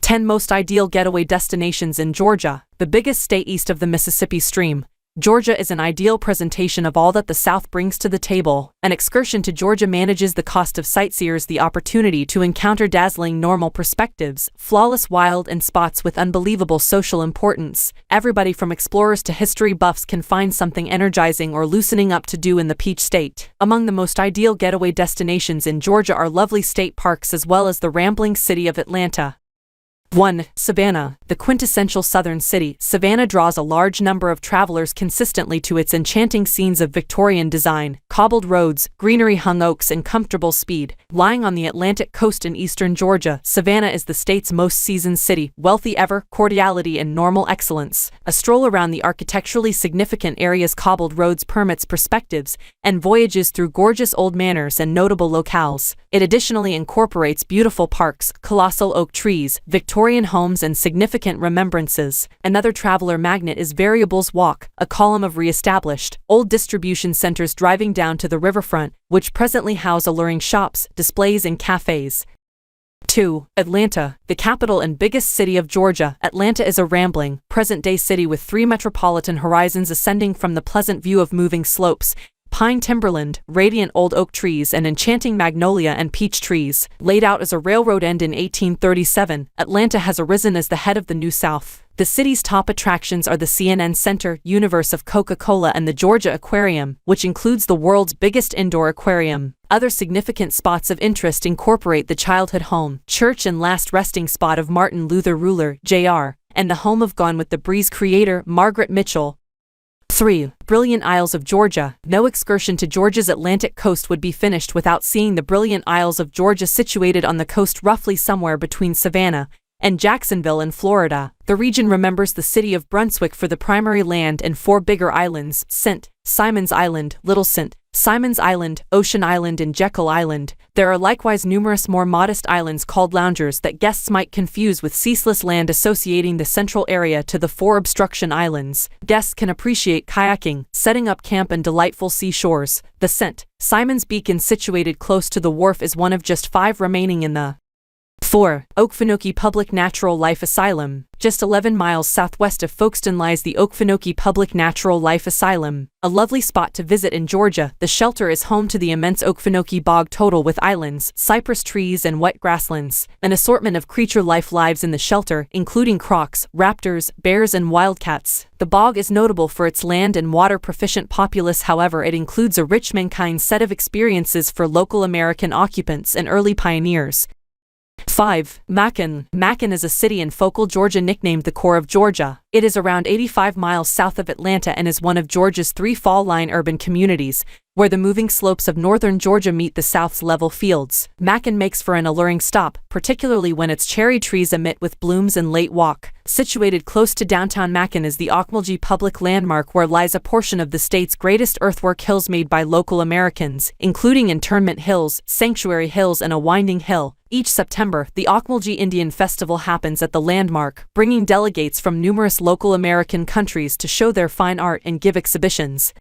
10 Most Ideal Getaway Destinations in Georgia, the biggest state east of the Mississippi Stream. Georgia is an ideal presentation of all that the South brings to the table. An excursion to Georgia manages the cost of sightseers the opportunity to encounter dazzling normal perspectives, flawless wild and spots with unbelievable social importance. Everybody from explorers to history buffs can find something energizing or loosening up to do in the Peach State. Among the most ideal getaway destinations in Georgia are lovely state parks as well as the rambling city of Atlanta. 1. Savannah, the quintessential southern city. Savannah draws a large number of travelers consistently to its enchanting scenes of Victorian design, cobbled roads, greenery-hung oaks, and comfortable speed. Lying on the Atlantic coast in eastern Georgia, Savannah is the state's most seasoned city, wealthy ever, cordiality and normal excellence. A stroll around the architecturally significant area's cobbled roads permits perspectives and voyages through gorgeous old manors and notable locales. It additionally incorporates beautiful parks, colossal oak trees, Victorian homes and significant remembrances. Another traveler magnet is Variables Walk, a column of re-established, old distribution centers driving down to the riverfront, which presently house alluring shops, displays and cafes. 2. Atlanta, the capital and biggest city of Georgia. Atlanta is a rambling, present-day city with 3 metropolitan horizons ascending from the pleasant view of moving slopes, pine timberland, radiant old oak trees and enchanting magnolia and peach trees. Laid out as a railroad end in 1837, Atlanta has arisen as the head of the New South. The city's top attractions are the CNN Center, Universe of Coca-Cola and the Georgia Aquarium, which includes the world's biggest indoor aquarium. Other significant spots of interest incorporate the childhood home, church and last resting spot of Martin Luther Ruler, Jr., and the home of Gone with the Breeze creator, Margaret Mitchell. 3. Brilliant Isles of Georgia. No excursion to Georgia's Atlantic coast would be finished without seeing the brilliant Isles of Georgia situated on the coast roughly somewhere between Savannah and Jacksonville in Florida. The region remembers the city of Brunswick for the primary land and 4 bigger islands, St. Simon's Island, Little St. Simon's Island, Ocean Island and Jekyll Island. There are likewise numerous more modest islands called loungers that guests might confuse with ceaseless land associating the central area to the 4 obstruction islands. Guests can appreciate kayaking, setting up camp and delightful seashores. The St. Simon's Beacon situated close to the wharf is one of just 5 remaining in the 4. Okefenokee Public Natural Life Asylum. Just 11 miles southwest of Folkestone lies the Okefenokee Public Natural Life Asylum, a lovely spot to visit in Georgia. The shelter is home to the immense Okefenokee Bog total with islands, cypress trees and wet grasslands. An assortment of creature life lives in the shelter, including crocs, raptors, bears and wildcats. The bog is notable for its land and water proficient populace, however it includes a rich mankind set of experiences for local American occupants and early pioneers. 5. Macon. Macon is a city in Focal, Georgia nicknamed the core of Georgia. It is around 85 miles south of Atlanta and is one of Georgia's 3 fall-line urban communities, where the moving slopes of northern Georgia meet the South's level fields. Macon makes for an alluring stop, particularly when its cherry trees emit with blooms in late walk. Situated close to downtown Macon is the Ocmulgee Public Landmark, where lies a portion of the state's greatest earthwork hills made by local Americans, including Internment Hills, Sanctuary Hills and a winding hill. Each September, the Ocmulgee Indian Festival happens at the landmark, bringing delegates from numerous local American countries to show their fine art and give exhibitions.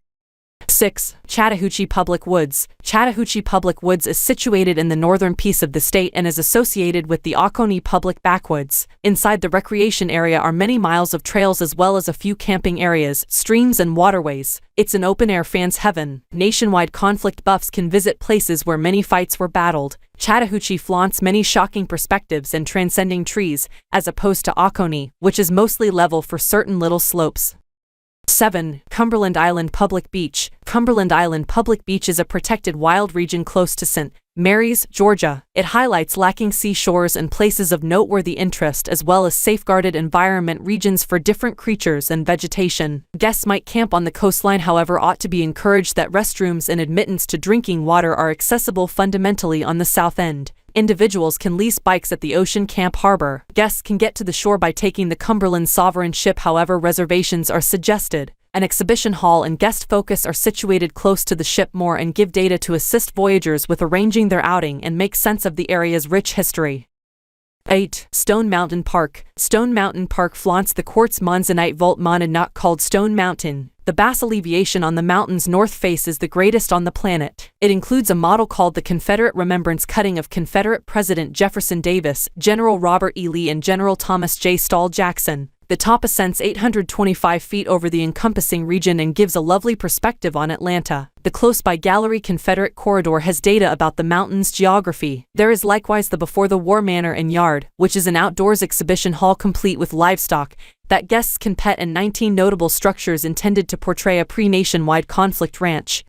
6. Chattahoochee Public Woods. Chattahoochee Public Woods is situated in the northern piece of the state and is associated with the Oconee Public Backwoods. Inside the recreation area are many miles of trails as well as a few camping areas, streams and waterways. It's an open-air fan's heaven. Nationwide conflict buffs can visit places where many fights were battled. Chattahoochee flaunts many shocking perspectives and transcending trees, as opposed to Oconee, which is mostly level for certain little slopes. 7. Cumberland Island Public Beach. Cumberland Island Public Beach is a protected wild region close to St. Mary's, Georgia. It highlights lacking seashores and places of noteworthy interest as well as safeguarded environment regions for different creatures and vegetation. Guests might camp on the coastline, however ought to be encouraged that restrooms and admittance to drinking water are accessible fundamentally on the south end. Individuals can lease bikes at the Ocean Camp Harbor. Guests can get to the shore by taking the Cumberland Sovereign ship, however reservations are suggested. An exhibition hall and guest focus are situated close to the ship more and give data to assist voyagers with arranging their outing and make sense of the area's rich history. 8. Stone Mountain Park. Stone Mountain Park flaunts the quartz monzonite vault monadnock called Stone Mountain. The bas elevation on the mountain's north face is the greatest on the planet. It includes a model called the Confederate Remembrance cutting of Confederate President Jefferson Davis, General Robert E. Lee, and General Thomas J. Stall Jackson. The top ascends 825 feet over the encompassing region and gives a lovely perspective on Atlanta. The close-by Gallery Confederate Corridor has data about the mountain's geography. There is likewise the Before the War Manor and Yard, which is an outdoors exhibition hall complete with livestock that guests can pet, and 19 notable structures intended to portray a pre-nationwide conflict ranch.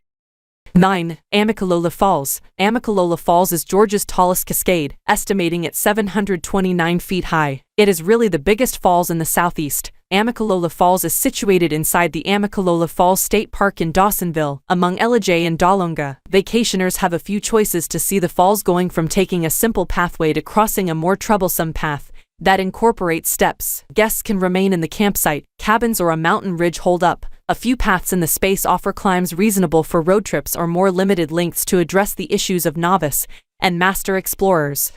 9. Amicalola Falls. Amicalola Falls is Georgia's tallest cascade, estimating at 729 feet high. It is really the biggest falls in the southeast. Amicalola Falls is situated inside the Amicalola Falls State Park in Dawsonville, among Ellijay and Dalunga. Vacationers have a few choices to see the falls, going from taking a simple pathway to crossing a more troublesome path that incorporates steps. Guests can remain in the campsite, cabins, or a mountain ridge hold up. A few paths in the space offer climbs reasonable for road trips or more limited lengths to address the issues of novice and master explorers.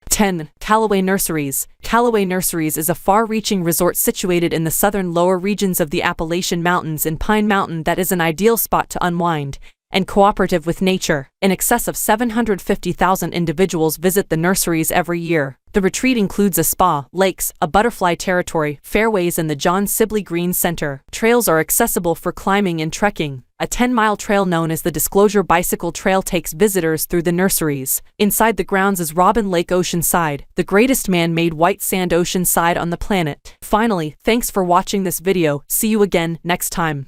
10. Callaway Nurseries. Callaway Nurseries is a far-reaching resort situated in the southern lower regions of the Appalachian Mountains in Pine Mountain that is an ideal spot to unwind and cooperative with nature. In excess of 750,000 individuals visit the nurseries every year. The retreat includes a spa, lakes, a butterfly territory, fairways, and the John Sibley Green Center. Trails are accessible for climbing and trekking. A 10-mile trail known as the Disclosure Bicycle Trail takes visitors through the nurseries. Inside the grounds is Robin Lake Oceanside, the greatest man-made white sand ocean side on the planet. Finally, thanks for watching this video. See you again next time.